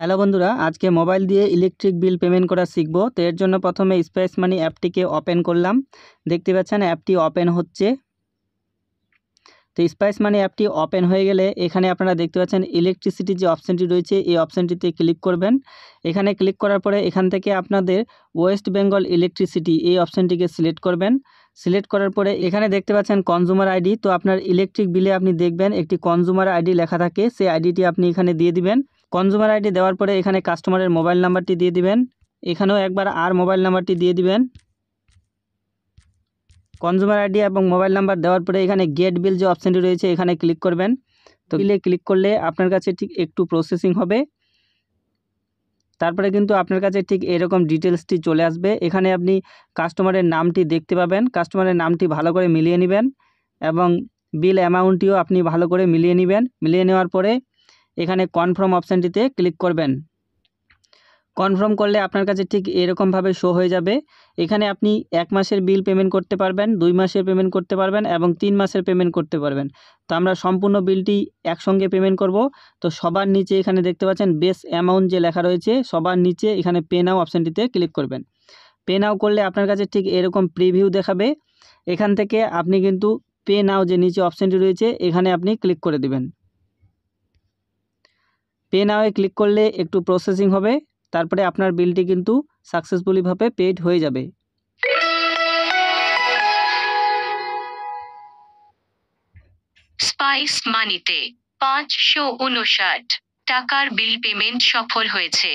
Hello বন্ধুরা, আজকে mobile দিয়ে ইলেকট্রিক বিল পেমেন্ট করা শিখব। তো এর জন্য প্রথমে স্পাইস মানি অ্যাপটিকে ওপেন করলাম। দেখতে পাচ্ছেন অ্যাপটি ওপেন হচ্ছে। তো স্পাইস মানি অ্যাপটি ওপেন হয়ে গেলে এখানে আপনারা দেখতে পাচ্ছেন ইলেকট্রিসিটি যে অপশানটি রয়েছে এই অপশানটিতে ক্লিক করবেন। এখানে ক্লিক করার পরে এখান থেকে আপনাদের ওয়েস্ট বেঙ্গল ইলেকট্রিসিটি এই অপশানটিকে সিলেক্ট করবেন। সিলেক্ট করার পরে এখানে দেখতে পাচ্ছেন কনজিউমার আইডি। তো আপনার ইলেকট্রিক বিলে আপনি দেখবেন একটি কনজিউমার আইডি লেখা থাকে, সেই আইডিটি আপনি এখানে দিয়ে দিবেন। কনজিউমার আইডি দেওয়ার পরে এখানে কাস্টমারের মোবাইল নাম্বারটি দিয়ে দিবেন। এখানেও একবার আর মোবাইল নাম্বারটি দিয়ে দিবেন। কনজিউমার আইডি এবং মোবাইল নাম্বার দেওয়ার পরে এখানে গেট বিল যে অপশানটি রয়েছে এখানে ক্লিক করবেন। তো বিলে ক্লিক করলে আপনার কাছে ঠিক একটু প্রসেসিং হবে, তারপরে কিন্তু আপনার কাছে ঠিক এরকম ডিটেলসটি চলে আসবে। এখানে আপনি কাস্টমারের নামটি দেখতে পাবেন। কাস্টমারের নামটি ভালো করে মিলিয়ে নেবেন এবং বিল অ্যামাউন্টটিও আপনি ভালো করে মিলিয়ে নেবেন। মিলিয়ে নেওয়ার পরে এখানে কনফার্ম অপশানটিতে ক্লিক করবেন। কনফার্ম করলে আপনার কাছে ঠিক এরকমভাবে শো হয়ে যাবে। এখানে আপনি 1 মাসের বিল পেমেন্ট করতে পারবেন, 2 মাসের পেমেন্ট করতে পারবেন এবং 3 মাসের পেমেন্ট করতে পারবেন। তো আমরা সম্পূর্ণ বিলটি একসঙ্গে পেমেন্ট করব। তো সবার নিচে এখানে দেখতে পাচ্ছেন বেস অ্যামাউন্ট যে লেখা রয়েছে, সবার নিচে এখানে পে নাও অপশানটিতে ক্লিক করবেন। পে নাও করলে আপনার কাছে ঠিক এরকম প্রিভিউ দেখাবে। এখান থেকে আপনি কিন্তু পে নাও যে নিচে অপশানটি রয়েছে এখানে আপনি ক্লিক করে দিবেন। পে নাওয়ে ক্লিক করলে একটু প্রসেসিং হবে, তারপরে আপনার বিলটি কিন্তু সাকসেসফুলিভাবে পেড হয়ে যাবে। স্পাইস মানিতে 559 টাকার বিল পেমেন্ট সফল হয়েছে।